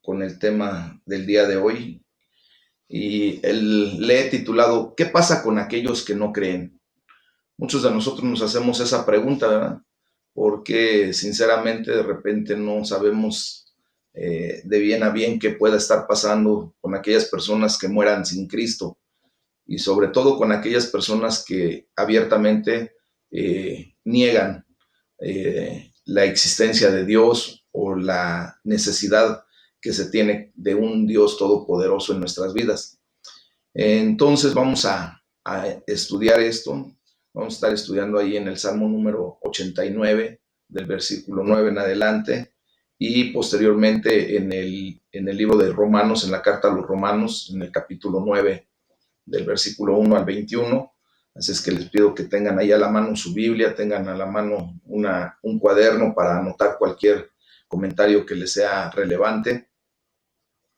Con el tema del día de hoy y le he titulado ¿Qué pasa con aquellos que no creen? Muchos de nosotros nos hacemos esa pregunta, ¿verdad? Porque sinceramente de repente no sabemos de bien a bien qué pueda estar pasando con aquellas personas que mueran sin Cristo y sobre todo con aquellas personas que abiertamente niegan la existencia de Dios o la necesidad que se tiene de un Dios todopoderoso en nuestras vidas. Entonces vamos a estudiar esto. Vamos a estar estudiando ahí en el Salmo número 89, del versículo 9 en adelante, y posteriormente en el libro de Romanos, en la carta a los Romanos, en el capítulo 9, del versículo 1 al 21. Así es que les pido que tengan ahí a la mano su Biblia, tengan a la mano un cuaderno para anotar cualquier comentario que les sea relevante.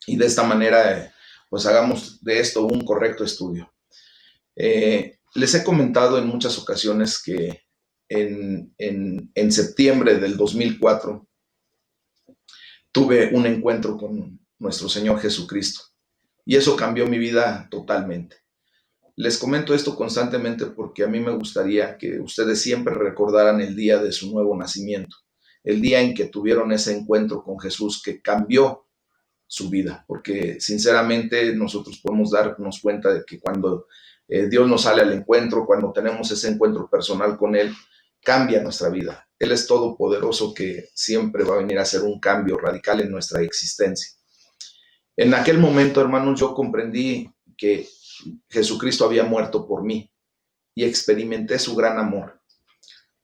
Y de esta manera, pues hagamos de esto un correcto estudio. Les he comentado en muchas ocasiones que en septiembre del 2004 tuve un encuentro con nuestro Señor Jesucristo y eso cambió mi vida totalmente. Les comento esto constantemente porque a mí me gustaría que ustedes siempre recordaran el día de su nuevo nacimiento, el día en que tuvieron ese encuentro con Jesús que cambió su vida, porque sinceramente nosotros podemos darnos cuenta de que cuando Dios nos sale al encuentro, cuando tenemos ese encuentro personal con Él, cambia nuestra vida. Él es todopoderoso que siempre va a venir a hacer un cambio radical en nuestra existencia. En aquel momento, hermanos, yo comprendí que Jesucristo había muerto por mí y experimenté su gran amor.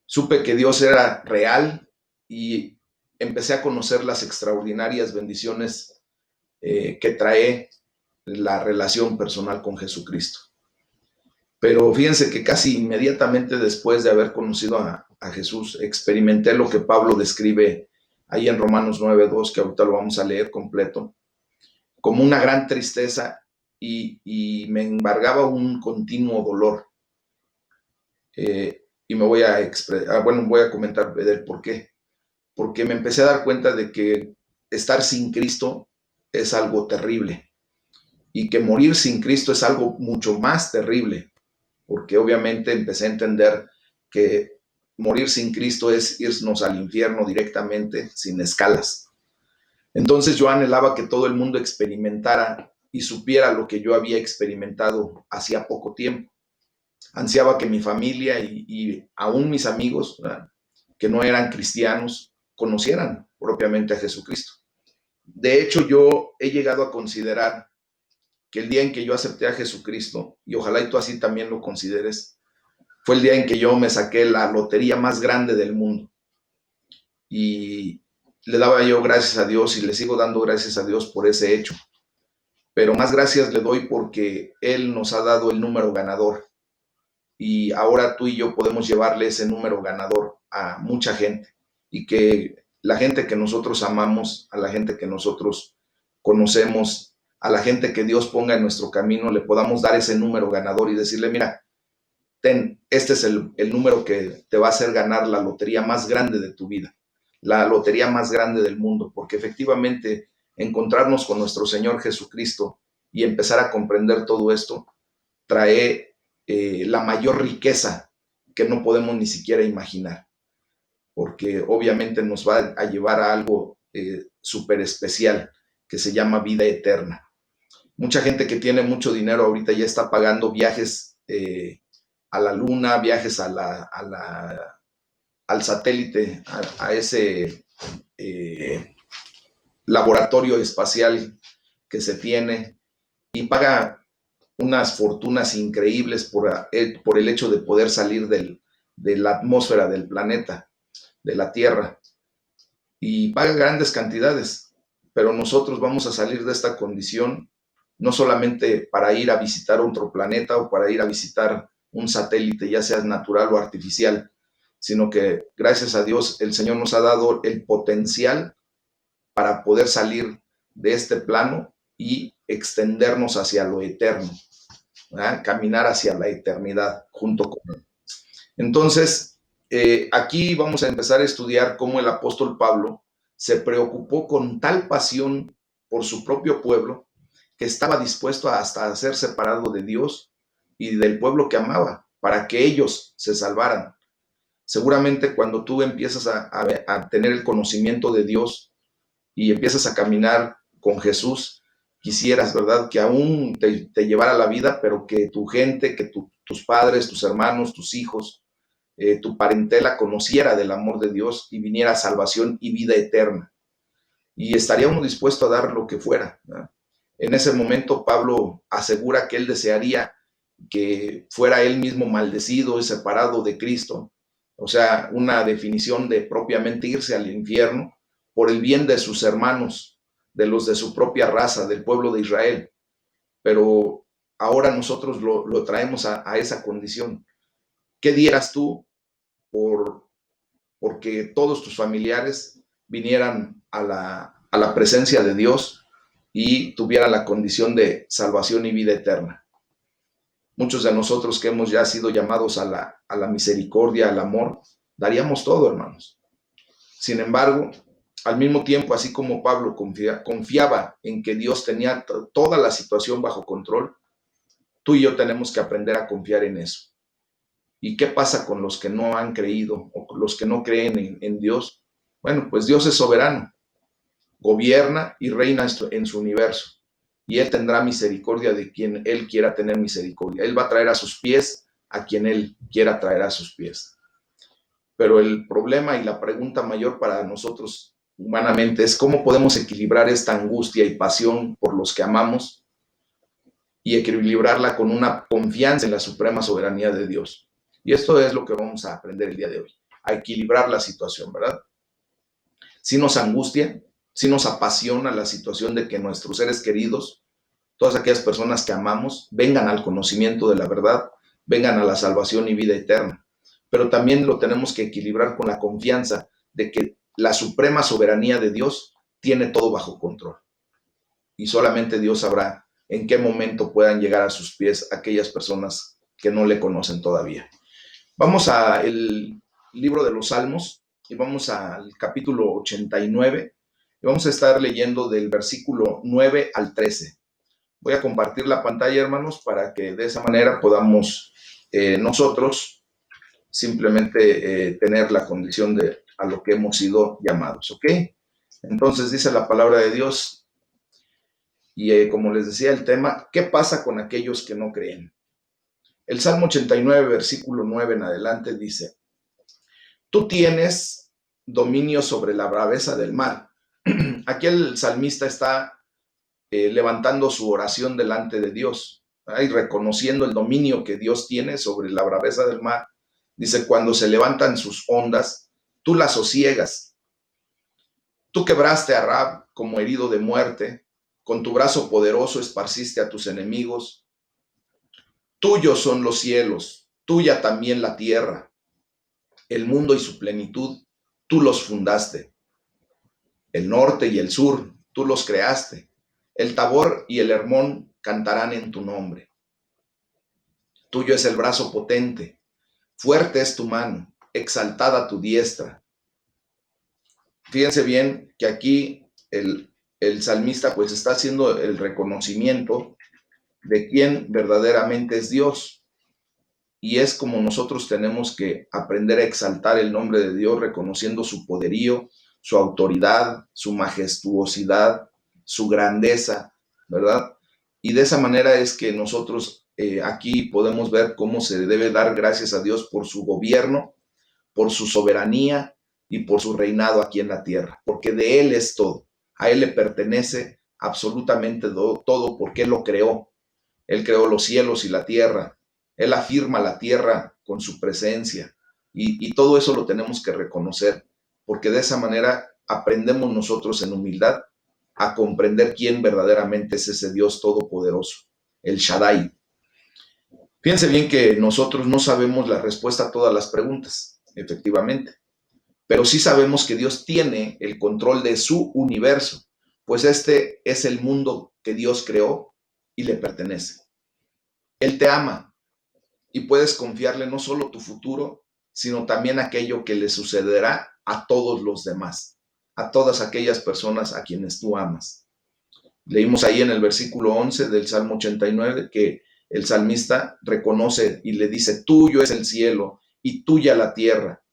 Supe que Dios era real y empecé a conocer las extraordinarias bendiciones que trae la relación personal con Jesucristo. Pero fíjense que casi inmediatamente después de haber conocido a Jesús, experimenté lo que Pablo describe ahí en Romanos 9:2, que ahorita lo vamos a leer completo, como una gran tristeza y me embargaba un continuo dolor. Y me voy voy a comentar del por qué. Porque me empecé a dar cuenta de que estar sin Cristo es algo terrible y que morir sin Cristo es algo mucho más terrible, porque obviamente empecé a entender que morir sin Cristo es irnos al infierno directamente, sin escalas. Entonces yo anhelaba que todo el mundo experimentara y supiera lo que yo había experimentado hacía poco tiempo. Ansiaba que mi familia y aún mis amigos, ¿verdad?, que no eran cristianos, conocieran propiamente a Jesucristo. De hecho, yo he llegado a considerar que el día en que yo acepté a Jesucristo, y ojalá y tú así también lo consideres, fue el día en que yo me saqué la lotería más grande del mundo. Y le daba yo gracias a Dios y le sigo dando gracias a Dios por ese hecho. Pero más gracias le doy porque Él nos ha dado el número ganador. Y ahora tú y yo podemos llevarle ese número ganador a mucha gente y que la gente que nosotros amamos, a la gente que nosotros conocemos, a la gente que Dios ponga en nuestro camino, le podamos dar ese número ganador y decirle, mira, este es el número que te va a hacer ganar la lotería más grande de tu vida, la lotería más grande del mundo, porque efectivamente encontrarnos con nuestro Señor Jesucristo y empezar a comprender todo esto trae la mayor riqueza que no podemos ni siquiera imaginar, porque obviamente nos va a llevar a algo súper especial que se llama vida eterna. Mucha gente que tiene mucho dinero ahorita ya está pagando viajes a la luna, viajes al satélite, a ese laboratorio espacial que se tiene y paga unas fortunas increíbles por el hecho de poder salir de la atmósfera del planeta, de la Tierra, y paga grandes cantidades, pero nosotros vamos a salir de esta condición no solamente para ir a visitar otro planeta o para ir a visitar un satélite, ya sea natural o artificial, sino que gracias a Dios el Señor nos ha dado el potencial para poder salir de este plano y extendernos hacia lo eterno, ¿verdad?, caminar hacia la eternidad junto con Él. Entonces, aquí vamos a empezar a estudiar cómo el apóstol Pablo se preocupó con tal pasión por su propio pueblo que estaba dispuesto hasta a ser separado de Dios y del pueblo que amaba para que ellos se salvaran. Seguramente cuando tú empiezas a tener el conocimiento de Dios y empiezas a caminar con Jesús, quisieras, ¿verdad?, que aún te llevara la vida, pero que tu gente, que tus padres, tus hermanos, tus hijos, tu parentela conociera del amor de Dios y viniera salvación y vida eterna. Y estaría uno dispuesto a dar lo que fuera, ¿verdad? En ese momento Pablo asegura que él desearía que fuera él mismo maldecido y separado de Cristo, o sea, una definición de propiamente irse al infierno por el bien de sus hermanos, de los de su propia raza, del pueblo de Israel. Pero ahora nosotros lo traemos a esa condición. ¿Qué dieras tú porque todos tus familiares vinieran a la presencia de Dios y tuvieran la condición de salvación y vida eterna? Muchos de nosotros que hemos ya sido llamados a la misericordia, al amor, daríamos todo, hermanos. Sin embargo, al mismo tiempo, así como Pablo confiaba en que Dios tenía toda la situación bajo control, tú y yo tenemos que aprender a confiar en eso. ¿Y qué pasa con los que no han creído o con los que no creen en Dios? Bueno, pues Dios es soberano, gobierna y reina en su universo. Y Él tendrá misericordia de quien Él quiera tener misericordia. Él va a traer a sus pies a quien Él quiera traer a sus pies. Pero el problema y la pregunta mayor para nosotros humanamente es cómo podemos equilibrar esta angustia y pasión por los que amamos y equilibrarla con una confianza en la suprema soberanía de Dios. Y esto es lo que vamos a aprender el día de hoy, a equilibrar la situación, ¿verdad? Si nos angustia, si nos apasiona la situación de que nuestros seres queridos, todas aquellas personas que amamos, vengan al conocimiento de la verdad, vengan a la salvación y vida eterna. Pero también lo tenemos que equilibrar con la confianza de que la suprema soberanía de Dios tiene todo bajo control. Y solamente Dios sabrá en qué momento puedan llegar a sus pies aquellas personas que no le conocen todavía. Vamos al libro de los Salmos y vamos al capítulo 89 y vamos a estar leyendo del versículo 9 al 13. Voy a compartir la pantalla, hermanos, para que de esa manera podamos nosotros simplemente tener la condición de a lo que hemos sido llamados, ¿ok? Entonces dice la palabra de Dios y como les decía el tema, ¿qué pasa con aquellos que no creen? El Salmo 89, versículo 9 en adelante dice, tú tienes dominio sobre la braveza del mar. Aquí el salmista está levantando su oración delante de Dios, ¿verdad? Y reconociendo el dominio que Dios tiene sobre la braveza del mar. Dice, cuando se levantan sus ondas, tú las sosiegas. Tú quebraste a Rab como herido de muerte, con tu brazo poderoso esparciste a tus enemigos. Tuyos son los cielos, tuya también la tierra, el mundo y su plenitud, tú los fundaste. El norte y el sur, tú los creaste. El Tabor y el Hermón cantarán en tu nombre. Tuyo es el brazo potente, fuerte es tu mano, exaltada tu diestra. Fíjense bien que aquí el salmista pues está haciendo el reconocimiento de quién verdaderamente es Dios. Y es como nosotros tenemos que aprender a exaltar el nombre de Dios, reconociendo su poderío, su autoridad, su majestuosidad, su grandeza, ¿verdad? Y de esa manera es que nosotros aquí podemos ver cómo se debe dar gracias a Dios por su gobierno, por su soberanía y por su reinado aquí en la tierra, porque de Él es todo. A Él le pertenece absolutamente todo porque Él lo creó. Él creó los cielos y la tierra. Él afirma la tierra con su presencia. Y todo eso lo tenemos que reconocer, porque de esa manera aprendemos nosotros en humildad a comprender quién verdaderamente es ese Dios todopoderoso, el Shaddai. Fíjense bien que nosotros no sabemos la respuesta a todas las preguntas, efectivamente, pero sí sabemos que Dios tiene el control de su universo, pues este es el mundo que Dios creó y le pertenece. Él te ama y puedes confiarle no solo tu futuro, sino también aquello que le sucederá a todos los demás. a todas aquellas personas a quienes tú amas. Leímos ahí en el versículo 11 del Salmo 89 que el salmista reconoce y le dice, tuyo es el cielo y tuya la tierra.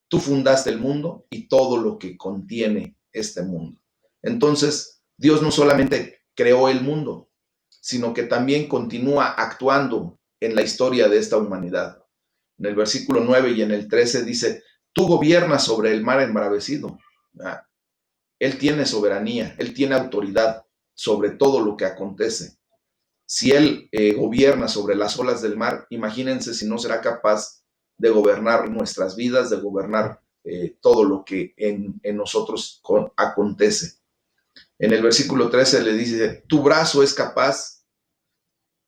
Tú fundaste el mundo y todo lo que contiene este mundo. Entonces, Dios no solamente creó el mundo, sino que también continúa actuando en la historia de esta humanidad. En el versículo 9 y en el 13 dice, tú gobiernas sobre el mar embravecido. Él tiene soberanía, Él tiene autoridad sobre todo lo que acontece. Si Él gobierna sobre las olas del mar, imagínense si no será capaz de gobernar nuestras vidas, de gobernar todo lo que en nosotros acontece. En el versículo 13 le dice, tu brazo es capaz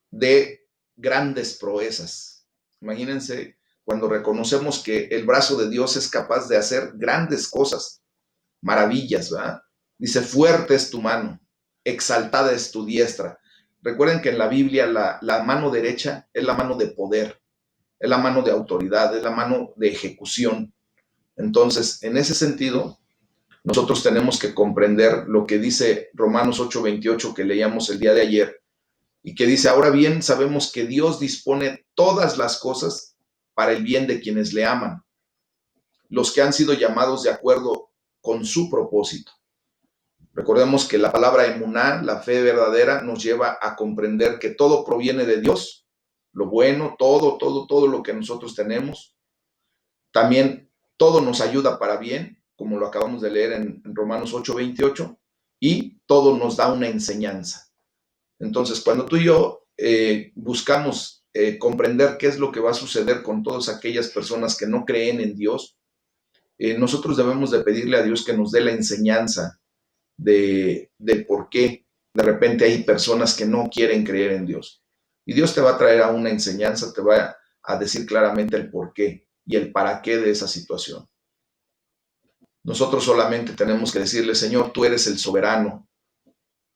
de grandes proezas. Imagínense cuando reconocemos que el brazo de Dios es capaz de hacer grandes cosas, maravillas, ¿verdad? Dice, fuerte es tu mano, exaltada es tu diestra. Recuerden que en la Biblia la mano derecha es la mano de poder, es la mano de autoridad, es la mano de ejecución. Entonces, en ese sentido, nosotros tenemos que comprender lo que dice Romanos 8:28 que leíamos el día de ayer y que dice, ahora bien, sabemos que Dios dispone todas las cosas para el bien de quienes le aman, los que han sido llamados de acuerdo con su propósito. Recordemos que la palabra emuná, la fe verdadera, nos lleva a comprender que todo proviene de Dios, lo bueno, todo lo que nosotros tenemos. También todo nos ayuda para bien, como lo acabamos de leer en Romanos 8:28, y todo nos da una enseñanza. Entonces, cuando tú y yo buscamos comprender qué es lo que va a suceder con todas aquellas personas que no creen en Dios, nosotros debemos de pedirle a Dios que nos dé la enseñanza de por qué de repente hay personas que no quieren creer en Dios. Y Dios te va a traer a una enseñanza, te va a decir claramente el por qué y el para qué de esa situación. Nosotros solamente tenemos que decirle, Señor, tú eres el soberano,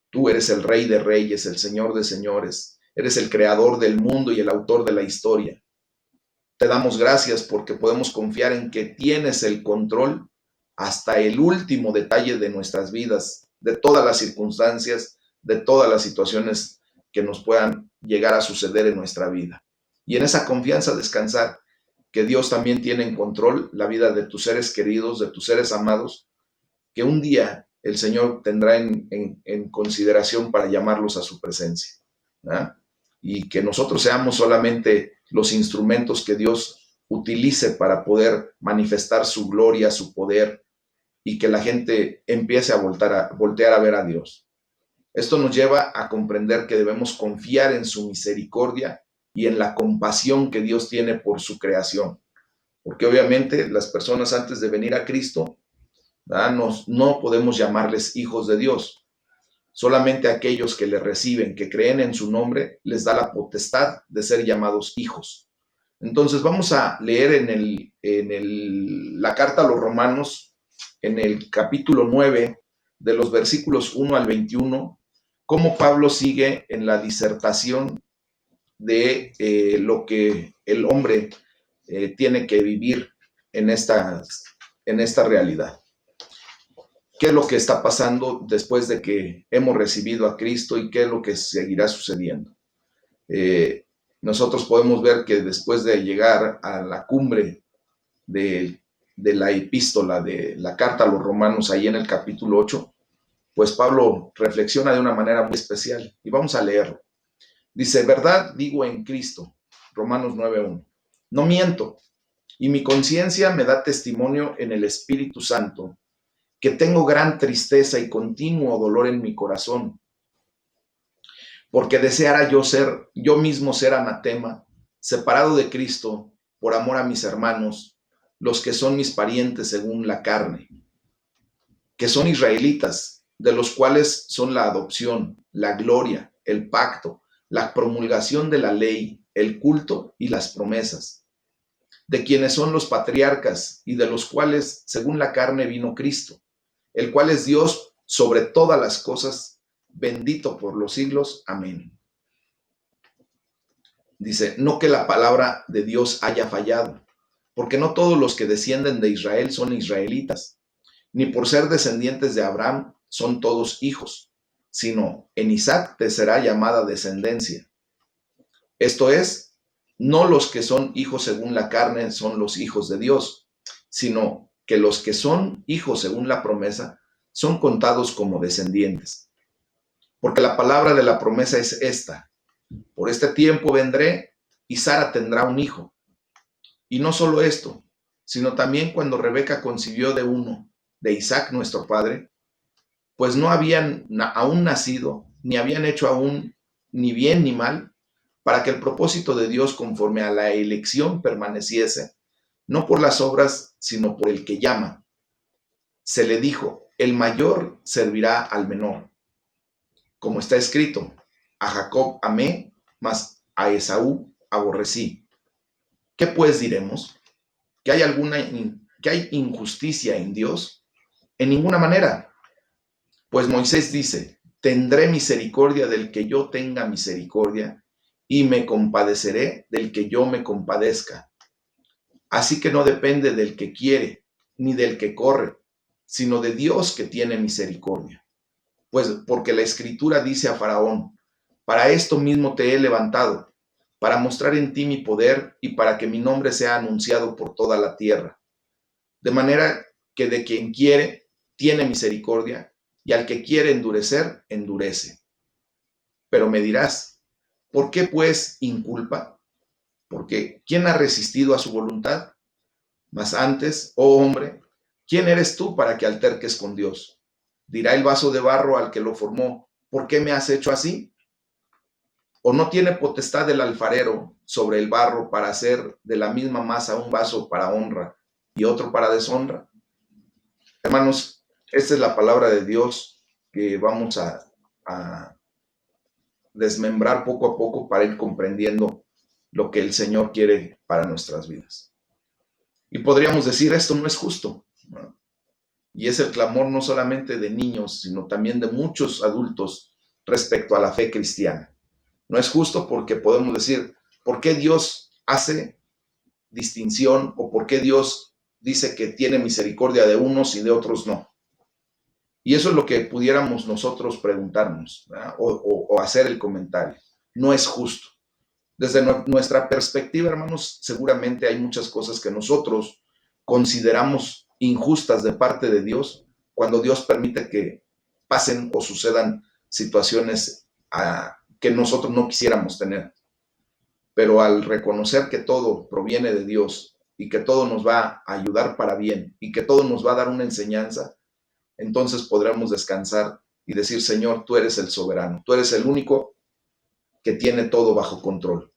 tú eres el Rey de Reyes, el Señor de Señores, eres el creador del mundo y el autor de la historia. Te damos gracias porque podemos confiar en que tienes el control hasta el último detalle de nuestras vidas, de todas las circunstancias, de todas las situaciones que nos puedan llegar a suceder en nuestra vida. Y en esa confianza descansar, que Dios también tiene en control la vida de tus seres queridos, de tus seres amados, que un día el Señor tendrá en consideración para llamarlos a su presencia, ¿verdad? Y que nosotros seamos solamente los instrumentos que Dios utilice para poder manifestar su gloria, su poder, y que la gente empiece a voltear a ver a Dios. Esto nos lleva a comprender que debemos confiar en su misericordia y en la compasión que Dios tiene por su creación. Porque obviamente las personas antes de venir a Cristo, no podemos llamarles hijos de Dios. Solamente aquellos que le reciben, que creen en su nombre, les da la potestad de ser llamados hijos. Entonces vamos a leer la carta a los Romanos, en el capítulo 9, de los versículos 1 al 21, cómo Pablo sigue en la disertación de lo que el hombre tiene que vivir en esta realidad. ¿Qué es lo que está pasando después de que hemos recibido a Cristo y qué es lo que seguirá sucediendo? Nosotros podemos ver que después de llegar a la cumbre de la epístola, de la carta a los Romanos, ahí en el capítulo 8, pues Pablo reflexiona de una manera muy especial y vamos a leerlo. Dice, verdad digo en Cristo, Romanos 9:1, no miento, y mi conciencia me da testimonio en el Espíritu Santo, que tengo gran tristeza y continuo dolor en mi corazón, porque deseara yo mismo ser anatema, separado de Cristo, por amor a mis hermanos, los que son mis parientes según la carne, que son israelitas, de los cuales son la adopción, la gloria, el pacto, la promulgación de la ley, el culto y las promesas, de quienes son los patriarcas y de los cuales, según la carne, vino Cristo, el cual es Dios sobre todas las cosas, bendito por los siglos. Amén. Dice, no que la palabra de Dios haya fallado, porque no todos los que descienden de Israel son israelitas, ni por ser descendientes de Abraham son todos hijos, sino en Isaac te será llamada descendencia. Esto es, no los que son hijos según la carne son los hijos de Dios, sino que los que son hijos según la promesa son contados como descendientes. Porque la palabra de la promesa es esta: por este tiempo vendré y Sara tendrá un hijo. Y no solo esto, sino también cuando Rebeca concibió de Isaac nuestro padre, pues no habían aún nacido, ni habían hecho aún ni bien ni mal, para que el propósito de Dios conforme a la elección permaneciese, no por las obras, sino por el que llama. Se le dijo: el mayor servirá al menor. Como está escrito: a Jacob amé, mas a Esaú aborrecí. ¿Qué pues diremos? ¿Que hay injusticia en Dios? En ninguna manera. Pues Moisés dice: tendré misericordia del que yo tenga misericordia, y me compadeceré del que yo me compadezca. Así que no depende del que quiere, ni del que corre, sino de Dios que tiene misericordia. Pues porque la Escritura dice a Faraón: para esto mismo te he levantado, para mostrar en ti mi poder y para que mi nombre sea anunciado por toda la tierra. De manera que de quien quiere, tiene misericordia, y al que quiere endurecer, endurece. Pero me dirás: ¿por qué pues inculpa? Porque ¿quién ha resistido a su voluntad? Mas antes, oh hombre, ¿quién eres tú para que alterques con Dios? Dirá el vaso de barro al que lo formó: ¿por qué me has hecho así? ¿O no tiene potestad el alfarero sobre el barro para hacer de la misma masa un vaso para honra y otro para deshonra? Hermanos, esta es la palabra de Dios que vamos a desmembrar poco a poco para ir comprendiendo lo que el Señor quiere para nuestras vidas. Y podríamos decir: esto no es justo, ¿no? Y es el clamor no solamente de niños, sino también de muchos adultos respecto a la fe cristiana. No es justo porque podemos decir: ¿por qué Dios hace distinción o por qué Dios dice que tiene misericordia de unos y de otros no? Y eso es lo que pudiéramos nosotros preguntarnos, ¿verdad? O hacer el comentario. No es justo. Desde nuestra perspectiva, hermanos, seguramente hay muchas cosas que nosotros consideramos injustas de parte de Dios cuando Dios permite que pasen o sucedan situaciones que nosotros no quisiéramos tener. Pero al reconocer que todo proviene de Dios y que todo nos va a ayudar para bien y que todo nos va a dar una enseñanza, entonces podremos descansar y decir: Señor, tú eres el soberano, tú eres el único que tiene todo bajo control.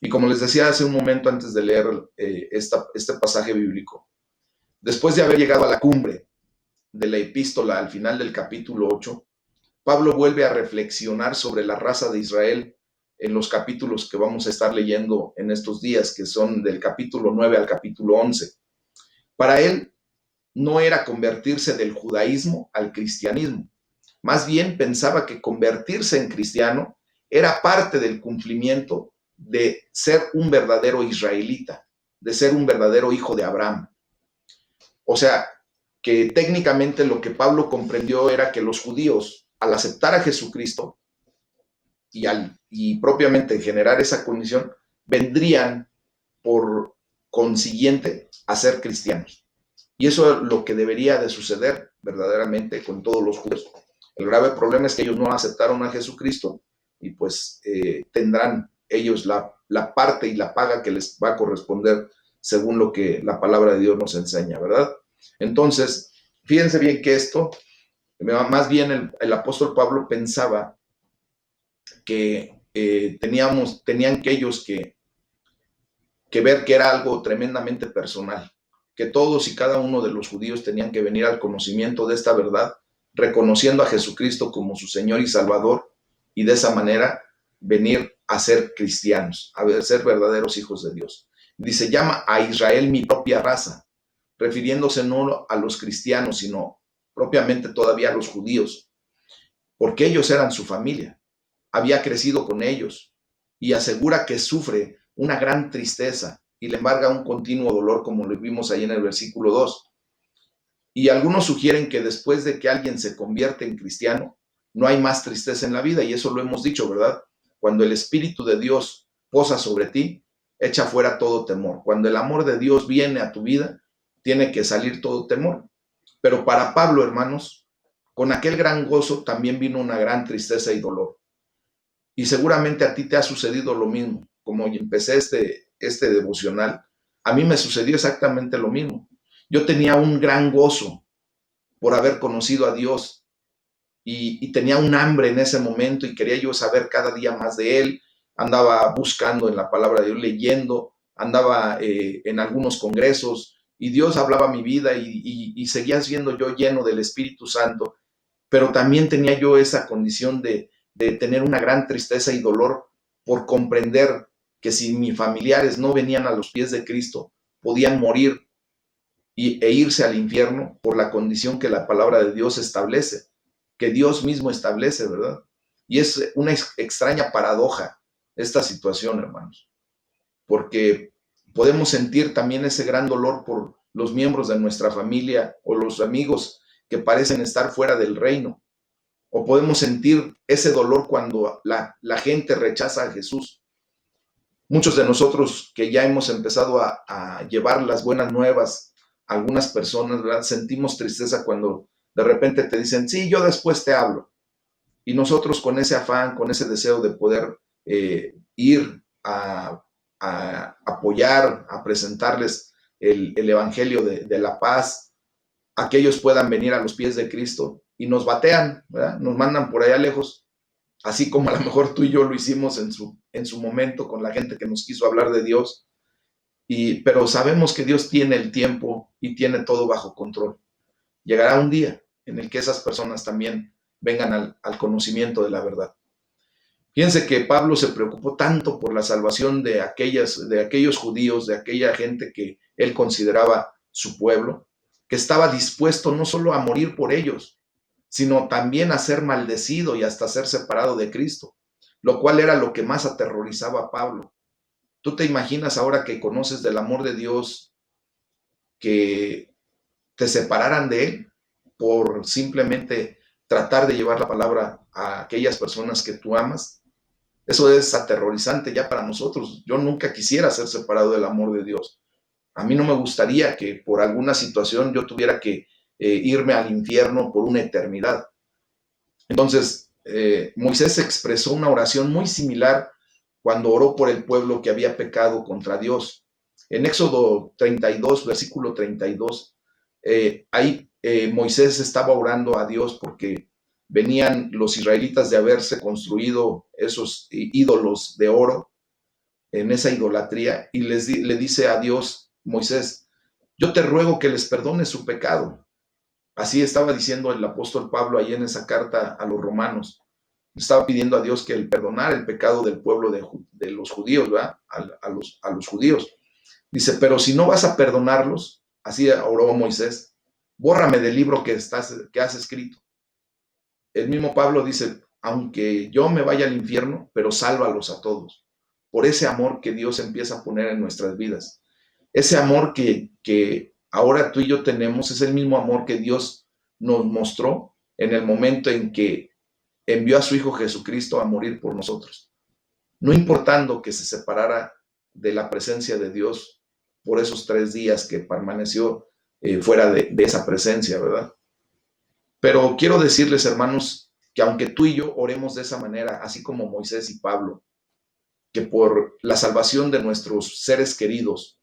Y como les decía hace un momento antes de leer este pasaje bíblico, después de haber llegado a la cumbre de la epístola al final del capítulo 8, Pablo vuelve a reflexionar sobre la raza de Israel en los capítulos que vamos a estar leyendo en estos días, que son del capítulo 9 al capítulo 11. Para él, no era convertirse del judaísmo al cristianismo. Más bien pensaba que convertirse en cristiano era parte del cumplimiento de ser un verdadero israelita, de ser un verdadero hijo de Abraham. O sea, que técnicamente lo que Pablo comprendió era que los judíos, al aceptar a Jesucristo y propiamente generar esa condición, vendrían por consiguiente a ser cristianos. Y eso es lo que debería de suceder verdaderamente con todos los judíos. El grave problema es que ellos no aceptaron a Jesucristo y pues tendrán ellos la parte y la paga que les va a corresponder según lo que la palabra de Dios nos enseña, ¿verdad? Entonces, fíjense bien que esto, más bien el apóstol Pablo pensaba que tenían que ellos que ver que era algo tremendamente personal, que todos y cada uno de los judíos tenían que venir al conocimiento de esta verdad, reconociendo a Jesucristo como su Señor y Salvador, y de esa manera venir a ser cristianos, a ser verdaderos hijos de Dios. Dice: llama a Israel mi propia raza, refiriéndose no a los cristianos, sino propiamente todavía a los judíos, porque ellos eran su familia, había crecido con ellos, y asegura que sufre una gran tristeza y le embarga un continuo dolor, como lo vimos ahí en el versículo 2. Y algunos sugieren que después de que alguien se convierte en cristiano, no hay más tristeza en la vida, y eso lo hemos dicho, ¿verdad? Cuando el Espíritu de Dios posa sobre ti, echa fuera todo temor. Cuando el amor de Dios viene a tu vida, tiene que salir todo temor. Pero para Pablo, hermanos, con aquel gran gozo también vino una gran tristeza y dolor. Y seguramente a ti te ha sucedido lo mismo. Como empecé este devocional, a mí me sucedió exactamente lo mismo. Yo tenía un gran gozo por haber conocido a Dios y tenía un hambre en ese momento y quería yo saber cada día más de Él. Andaba buscando en la palabra de Dios, leyendo, andaba en algunos congresos y Dios hablaba a mi vida y seguía siendo yo lleno del Espíritu Santo, pero también tenía yo esa condición de tener una gran tristeza y dolor por comprender que si mis familiares no venían a los pies de Cristo, podían morir e irse al infierno por la condición que la palabra de Dios establece, que Dios mismo establece, ¿verdad? Y es una extraña paradoja esta situación, hermanos, porque podemos sentir también ese gran dolor por los miembros de nuestra familia o los amigos que parecen estar fuera del reino, o podemos sentir ese dolor cuando la gente rechaza a Jesús. Muchos de nosotros que ya hemos empezado a llevar las buenas nuevas a algunas personas, ¿verdad? Sentimos tristeza cuando de repente te dicen, sí, yo después te hablo. Y nosotros con ese afán, con ese deseo de poder ir a apoyar, a presentarles el Evangelio de la paz, a que ellos puedan venir a los pies de Cristo y nos batean, ¿verdad? Nos mandan por allá lejos, así como a lo mejor tú y yo lo hicimos en su momento con la gente que nos quiso hablar de Dios, pero sabemos que Dios tiene el tiempo y tiene todo bajo control. Llegará un día en el que esas personas también vengan al conocimiento de la verdad. Fíjense que Pablo se preocupó tanto por la salvación de aquellos judíos, de aquella gente que él consideraba su pueblo, que estaba dispuesto no solo a morir por ellos, sino también a ser maldecido y hasta ser separado de Cristo, lo cual era lo que más aterrorizaba a Pablo. ¿Tú te imaginas ahora que conoces del amor de Dios que te separaran de Él por simplemente tratar de llevar la palabra a aquellas personas que tú amas? Eso es aterrorizante ya para nosotros. Yo nunca quisiera ser separado del amor de Dios. A mí no me gustaría que por alguna situación yo tuviera que irme al infierno por una eternidad. Entonces, Moisés expresó una oración muy similar cuando oró por el pueblo que había pecado contra Dios. En Éxodo 32, versículo 32, ahí Moisés estaba orando a Dios porque venían los israelitas de haberse construido esos ídolos de oro en esa idolatría y le dice a Dios, Moisés, yo te ruego que les perdones su pecado. Así estaba diciendo el apóstol Pablo ahí en esa carta a los romanos. Estaba pidiendo a Dios que él perdonara el pecado del pueblo de los judíos, ¿verdad? A los judíos. Dice, pero si no vas a perdonarlos, así oró Moisés, bórrame del libro que has escrito. El mismo Pablo dice, aunque yo me vaya al infierno, pero sálvalos a todos. Por ese amor que Dios empieza a poner en nuestras vidas. Ese amor que ahora tú y yo tenemos es el mismo amor que Dios nos mostró en el momento en que envió a su Hijo Jesucristo a morir por nosotros. No importando que se separara de la presencia de Dios por esos 3 días que permaneció fuera de esa presencia, ¿verdad? Pero quiero decirles, hermanos, que aunque tú y yo oremos de esa manera, así como Moisés y Pablo, que por la salvación de nuestros seres queridos,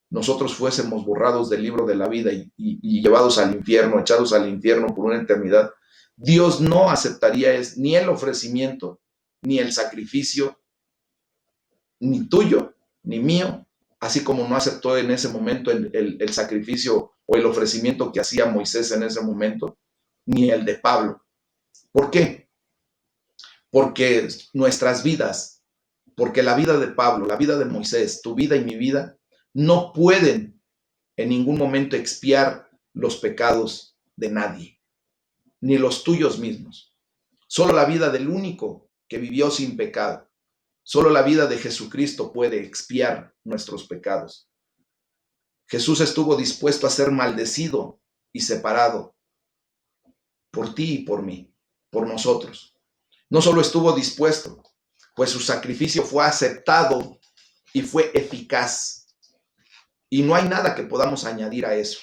nosotros fuésemos borrados del libro de la vida y llevados al infierno, echados al infierno por una eternidad, Dios no aceptaría ni el ofrecimiento, ni el sacrificio, ni tuyo, ni mío, así como no aceptó en ese momento el sacrificio o el ofrecimiento que hacía Moisés en ese momento, ni el de Pablo. ¿Por qué? Porque nuestras vidas, porque la vida de Pablo, la vida de Moisés, tu vida y mi vida, no pueden en ningún momento expiar los pecados de nadie, ni los tuyos mismos. Solo la vida del único que vivió sin pecado, solo la vida de Jesucristo puede expiar nuestros pecados. Jesús estuvo dispuesto a ser maldecido y separado por ti y por mí, por nosotros. No solo estuvo dispuesto, pues su sacrificio fue aceptado y fue eficaz. Y no hay nada que podamos añadir a eso.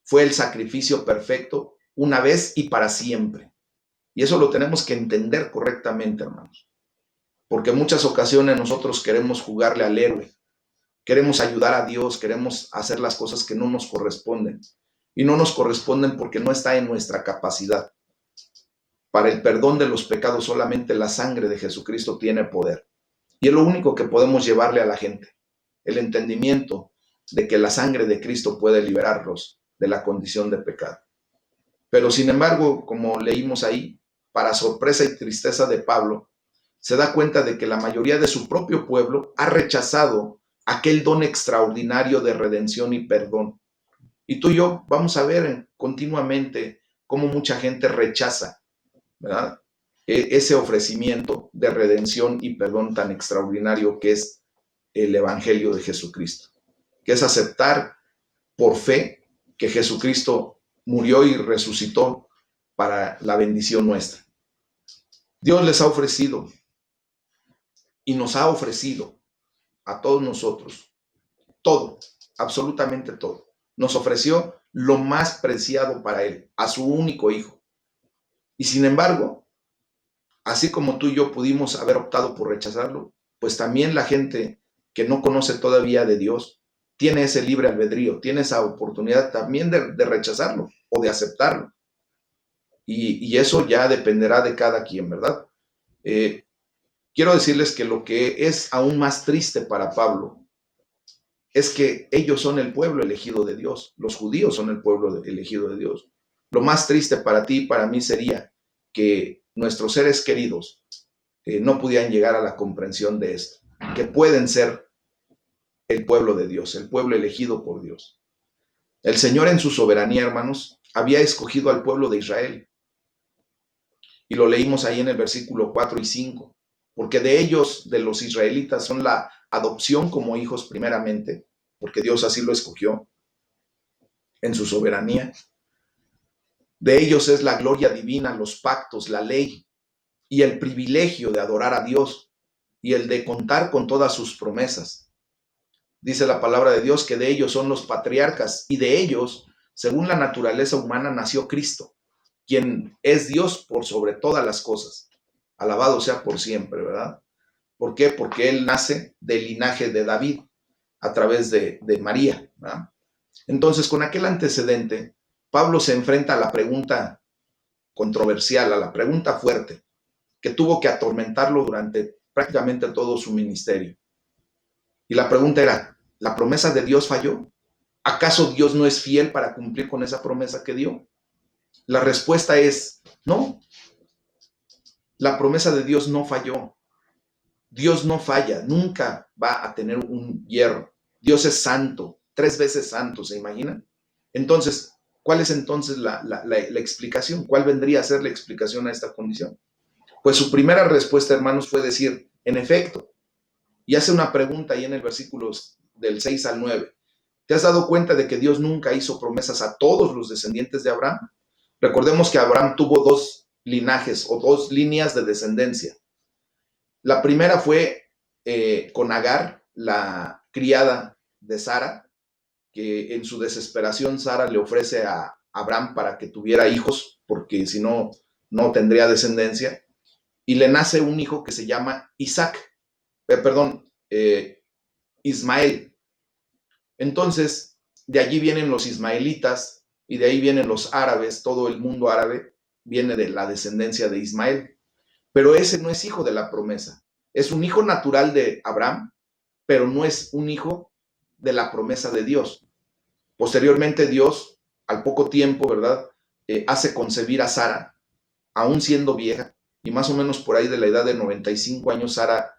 Fue el sacrificio perfecto una vez y para siempre. Y eso lo tenemos que entender correctamente, hermanos. Porque en muchas ocasiones nosotros queremos jugarle al héroe, queremos ayudar a Dios, queremos hacer las cosas que no nos corresponden. Y no nos corresponden porque no está en nuestra capacidad. Para el perdón de los pecados solamente la sangre de Jesucristo tiene poder. Y es lo único que podemos llevarle a la gente, el entendimiento de que la sangre de Cristo puede liberarlos de la condición de pecado. Pero sin embargo, como leímos ahí, para sorpresa y tristeza de Pablo, se da cuenta de que la mayoría de su propio pueblo ha rechazado aquel don extraordinario de redención y perdón. Y tú y yo vamos a ver continuamente cómo mucha gente rechaza, ¿verdad?, ese ofrecimiento de redención y perdón tan extraordinario que es el Evangelio de Jesucristo, que es aceptar por fe que Jesucristo murió y resucitó para la bendición nuestra. Dios les ha ofrecido y nos ha ofrecido a todos nosotros todo, absolutamente todo. Nos ofreció lo más preciado para Él, a su único Hijo. Y sin embargo, así como tú y yo pudimos haber optado por rechazarlo, pues también la gente que no conoce todavía de Dios tiene ese libre albedrío, tiene esa oportunidad también de rechazarlo o de aceptarlo. Y eso ya dependerá de cada quien, ¿verdad? Quiero decirles que lo que es aún más triste para Pablo es que ellos son el pueblo elegido de Dios, los judíos son el pueblo elegido de Dios. Lo más triste para ti y para mí sería que nuestros seres queridos no pudieran llegar a la comprensión de esto, que pueden ser el pueblo de Dios, el pueblo elegido por Dios. El Señor en su soberanía, hermanos, había escogido al pueblo de Israel. Y lo leímos ahí en el versículo 4 y 5, porque de ellos, de los israelitas, son la adopción como hijos primeramente, porque Dios así lo escogió en su soberanía. De ellos es la gloria divina, los pactos, la ley y el privilegio de adorar a Dios y el de contar con todas sus promesas. Dice la palabra de Dios que de ellos son los patriarcas y de ellos, según la naturaleza humana, nació Cristo, quien es Dios por sobre todas las cosas. Alabado sea por siempre, ¿verdad? ¿Por qué? Porque Él nace del linaje de David a través de María, ¿verdad? Entonces, con aquel antecedente, Pablo se enfrenta a la pregunta controversial, a la pregunta fuerte, que tuvo que atormentarlo durante prácticamente todo su ministerio. Y la pregunta era, ¿la promesa de Dios falló? ¿Acaso Dios no es fiel para cumplir con esa promesa que dio? La respuesta es, no. La promesa de Dios no falló. Dios no falla, nunca va a tener un hierro. Dios es santo, 3 veces santo, ¿se imaginan? Entonces, ¿cuál es entonces la explicación? ¿Cuál vendría a ser la explicación a esta condición? Pues su primera respuesta, hermanos, fue decir, en efecto, y hace una pregunta ahí en el versículo del 6 al 9. ¿Te has dado cuenta de que Dios nunca hizo promesas a todos los descendientes de Abraham? Recordemos que Abraham tuvo 2 linajes o 2 líneas de descendencia. La primera fue con Agar, la criada de Sara, que en su desesperación Sara le ofrece a Abraham para que tuviera hijos, porque si no, no tendría descendencia, y le nace un hijo que se llama Ismael. Entonces, de allí vienen los ismaelitas y de ahí vienen los árabes, todo el mundo árabe viene de la descendencia de Ismael. Pero ese no es hijo de la promesa. Es un hijo natural de Abraham, pero no es un hijo de la promesa de Dios. Posteriormente Dios, al poco tiempo, ¿verdad?, hace concebir a Sara, aún siendo vieja, y más o menos por ahí de la edad de 95 años, Sara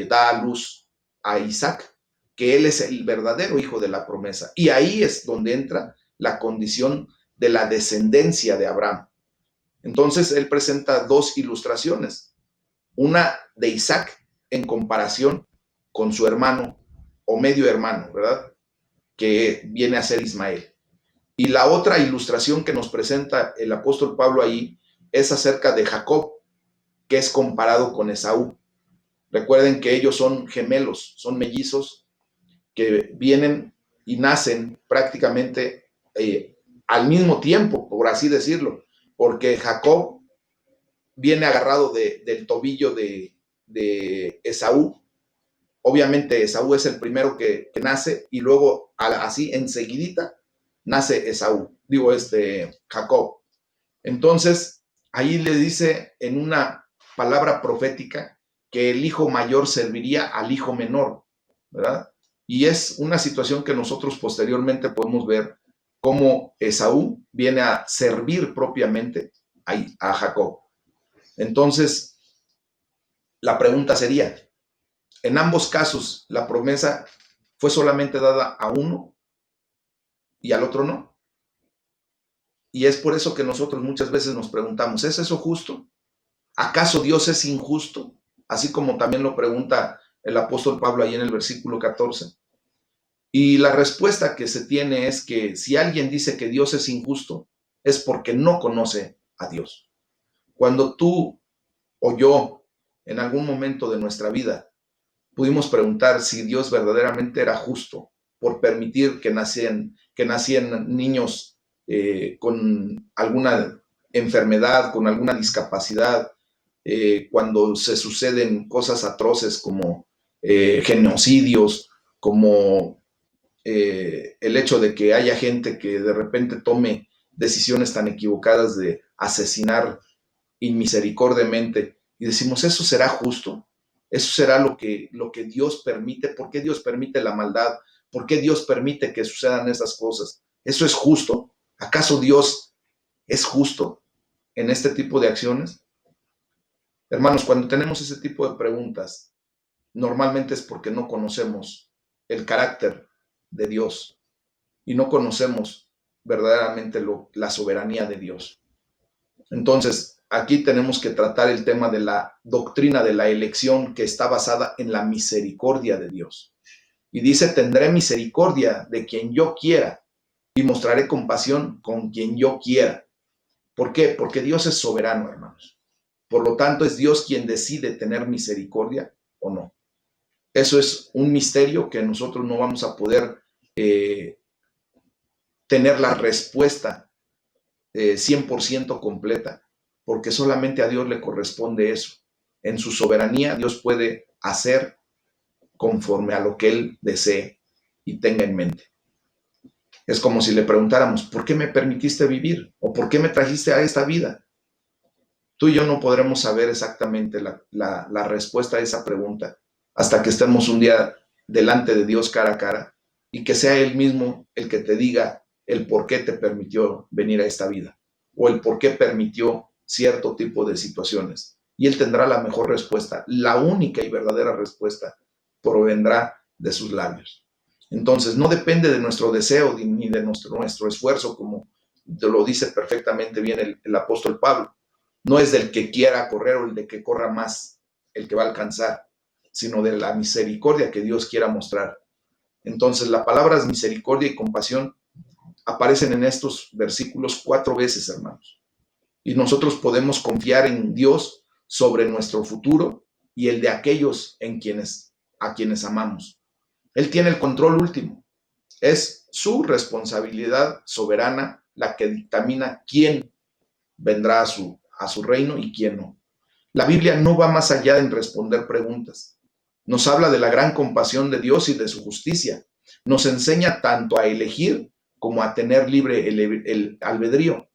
da a luz a Isaac, que él es el verdadero hijo de la promesa. Y ahí es donde entra la condición de la descendencia de Abraham. Entonces, él presenta 2 ilustraciones. Una de Isaac en comparación con su hermano o medio hermano, ¿verdad?, que viene a ser Ismael. Y la otra ilustración que nos presenta el apóstol Pablo ahí es acerca de Jacob, que es comparado con Esaú. Recuerden que ellos son gemelos, son mellizos que vienen y nacen prácticamente al mismo tiempo, por así decirlo, porque Jacob viene agarrado del tobillo de Esaú. Obviamente Esaú es el primero que nace y luego así enseguidita nace Esaú, Jacob. Entonces, ahí le dice en una palabra profética que el hijo mayor serviría al hijo menor, ¿verdad? Y es una situación que nosotros posteriormente podemos ver cómo Esaú viene a servir propiamente a Jacob. Entonces, la pregunta sería, en ambos casos, ¿la promesa fue solamente dada a uno y al otro no? Y es por eso que nosotros muchas veces nos preguntamos, ¿es eso justo? ¿Acaso Dios es injusto? Así como también lo pregunta el apóstol Pablo ahí en el versículo 14. Y la respuesta que se tiene es que si alguien dice que Dios es injusto, es porque no conoce a Dios. Cuando tú o yo, en algún momento de nuestra vida, pudimos preguntar si Dios verdaderamente era justo por permitir que nacieran niños con alguna enfermedad, con alguna discapacidad, cuando se suceden cosas atroces como genocidios, como el hecho de que haya gente que de repente tome decisiones tan equivocadas de asesinar inmisericordiamente, y decimos, ¿eso será justo? ¿Eso será lo que Dios permite? ¿Por qué Dios permite la maldad? ¿Por qué Dios permite que sucedan esas cosas? ¿Eso es justo? ¿Acaso Dios es justo en este tipo de acciones? Hermanos, cuando tenemos ese tipo de preguntas, normalmente es porque no conocemos el carácter de Dios y no conocemos verdaderamente la soberanía de Dios. Entonces, aquí tenemos que tratar el tema de la doctrina de la elección que está basada en la misericordia de Dios. Y dice, tendré misericordia de quien yo quiera y mostraré compasión con quien yo quiera. ¿Por qué? Porque Dios es soberano, hermanos. Por lo tanto, es Dios quien decide tener misericordia o no. Eso es un misterio que nosotros no vamos a poder tener la respuesta 100% completa, porque solamente a Dios le corresponde eso. En su soberanía, Dios puede hacer conforme a lo que Él desee y tenga en mente. Es como si le preguntáramos, ¿por qué me permitiste vivir? ¿O por qué me trajiste a esta vida? Tú y yo no podremos saber exactamente la respuesta a esa pregunta hasta que estemos un día delante de Dios cara a cara y que sea Él mismo el que te diga el por qué te permitió venir a esta vida o el por qué permitió cierto tipo de situaciones. Y Él tendrá la mejor respuesta. La única y verdadera respuesta provendrá de sus labios. Entonces, no depende de nuestro deseo ni de nuestro esfuerzo, como te lo dice perfectamente bien el apóstol Pablo. No es del que quiera correr o el de que corra más el que va a alcanzar, sino de la misericordia que Dios quiera mostrar. Entonces, las palabras misericordia y compasión aparecen en estos versículos 4 veces, hermanos. Y nosotros podemos confiar en Dios sobre nuestro futuro y el de aquellos a quienes amamos. Él tiene el control último. Es su responsabilidad soberana la que dictamina quién vendrá a su reino y quién no. La Biblia no va más allá en responder preguntas. Nos habla de la gran compasión de Dios y de su justicia. Nos enseña tanto a elegir como a tener libre el albedrío.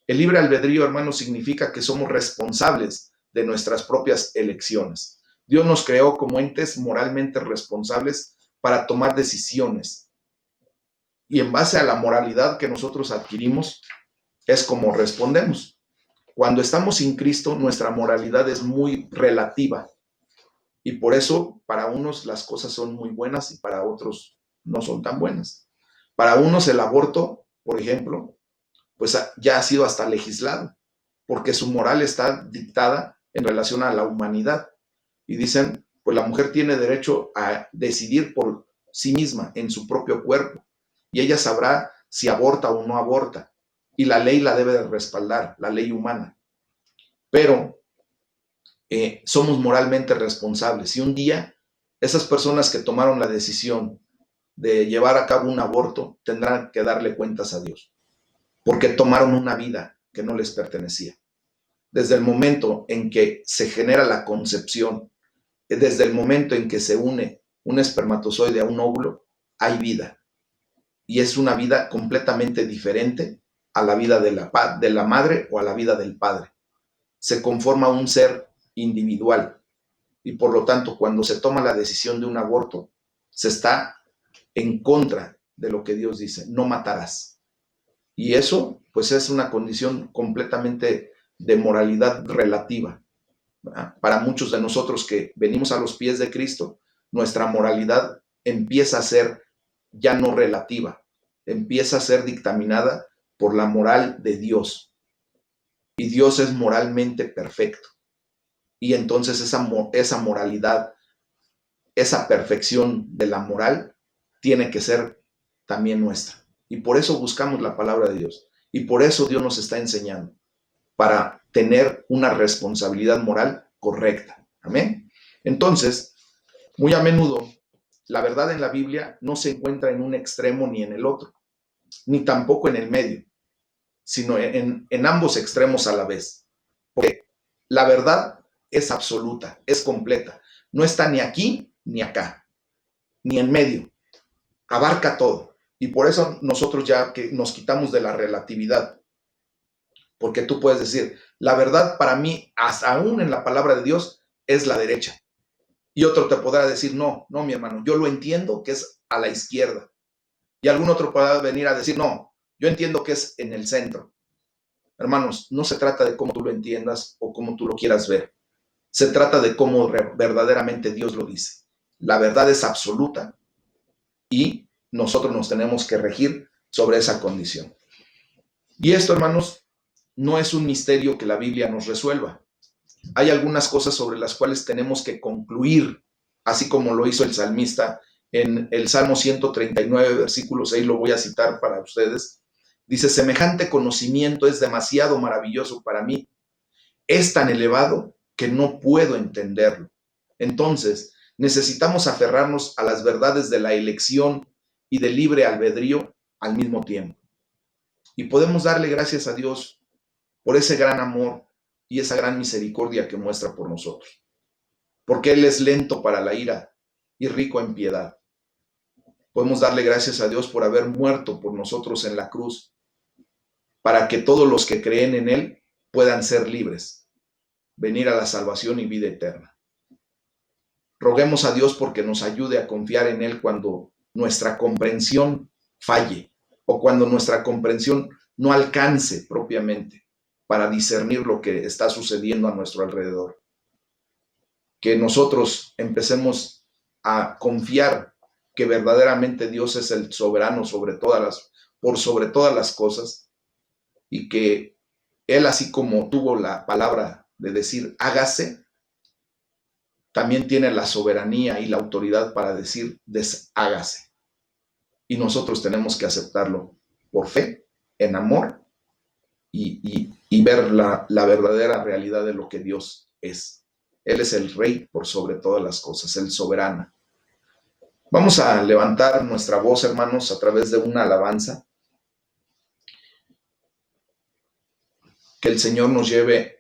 El libre albedrío, hermanos, significa que somos responsables de nuestras propias elecciones. Dios nos creó como entes moralmente responsables para tomar decisiones. Y en base a la moralidad que nosotros adquirimos, es como respondemos. Cuando estamos sin Cristo, nuestra moralidad es muy relativa. Y por eso, para unos las cosas son muy buenas y para otros no son tan buenas. Para unos el aborto, por ejemplo, pues ya ha sido hasta legislado, porque su moral está dictada en relación a la humanidad. Y dicen, pues la mujer tiene derecho a decidir por sí misma en su propio cuerpo. Y ella sabrá si aborta o no aborta. Y la ley la debe de respaldar, la ley humana. Pero somos moralmente responsables. Y un día, esas personas que tomaron la decisión de llevar a cabo un aborto tendrán que darle cuentas a Dios, porque tomaron una vida que no les pertenecía. Desde el momento en que se genera la concepción, desde el momento en que se une un espermatozoide a un óvulo, hay vida. Y es una vida completamente diferente a la vida de la madre o a la vida del padre. Se conforma un ser individual. Y por lo tanto, cuando se toma la decisión de un aborto, se está en contra de lo que Dios dice: no matarás. Y eso, pues, es una condición completamente de moralidad relativa, ¿verdad? Para muchos de nosotros que venimos a los pies de Cristo, nuestra moralidad empieza a ser ya no relativa, empieza a ser dictaminada por la moral de Dios. Y Dios es moralmente perfecto. Y entonces esa moralidad, esa perfección de la moral, tiene que ser también nuestra. Y por eso buscamos la palabra de Dios. Y por eso Dios nos está enseñando, para tener una responsabilidad moral correcta. Amén. Entonces, muy a menudo, la verdad en la Biblia no se encuentra en un extremo ni en el otro, ni tampoco en el medio, sino en ambos extremos a la vez. Porque la verdad es absoluta, es completa. No está ni aquí ni acá, ni en medio. Abarca todo. Y por eso nosotros ya que nos quitamos de la relatividad. Porque tú puedes decir, la verdad para mí, hasta aún en la palabra de Dios, es la derecha. Y otro te podrá decir, no, mi hermano, yo lo entiendo que es a la izquierda. Y algún otro podrá venir a decir, no, yo entiendo que es en el centro. Hermanos, no se trata de cómo tú lo entiendas o cómo tú lo quieras ver. Se trata de cómo verdaderamente Dios lo dice. La verdad es absoluta y nosotros nos tenemos que regir sobre esa condición. Y esto, hermanos, no es un misterio que la Biblia nos resuelva. Hay algunas cosas sobre las cuales tenemos que concluir, así como lo hizo el salmista en el Salmo 139, versículo 6, lo voy a citar para ustedes. Dice: semejante conocimiento es demasiado maravilloso para mí, es tan elevado que no puedo entenderlo. Entonces, necesitamos aferrarnos a las verdades de la elección y del libre albedrío al mismo tiempo. Y podemos darle gracias a Dios por ese gran amor y esa gran misericordia que muestra por nosotros. Porque Él es lento para la ira y rico en piedad. Podemos darle gracias a Dios por haber muerto por nosotros en la cruz, para que todos los que creen en Él puedan ser libres, venir a la salvación y vida eterna. Roguemos a Dios porque nos ayude a confiar en Él cuando nuestra comprensión falle o cuando nuestra comprensión no alcance propiamente para discernir lo que está sucediendo a nuestro alrededor. Que nosotros empecemos a confiar que verdaderamente Dios es el soberano por sobre todas las cosas, y que Él, así como tuvo la palabra de decir hágase, también tiene la soberanía y la autoridad para decir deshágase. Y nosotros tenemos que aceptarlo por fe, en amor, y ver la verdadera realidad de lo que Dios es. Él es el Rey por sobre todas las cosas, el soberano. Vamos a levantar nuestra voz, hermanos, a través de una alabanza. Que el Señor nos lleve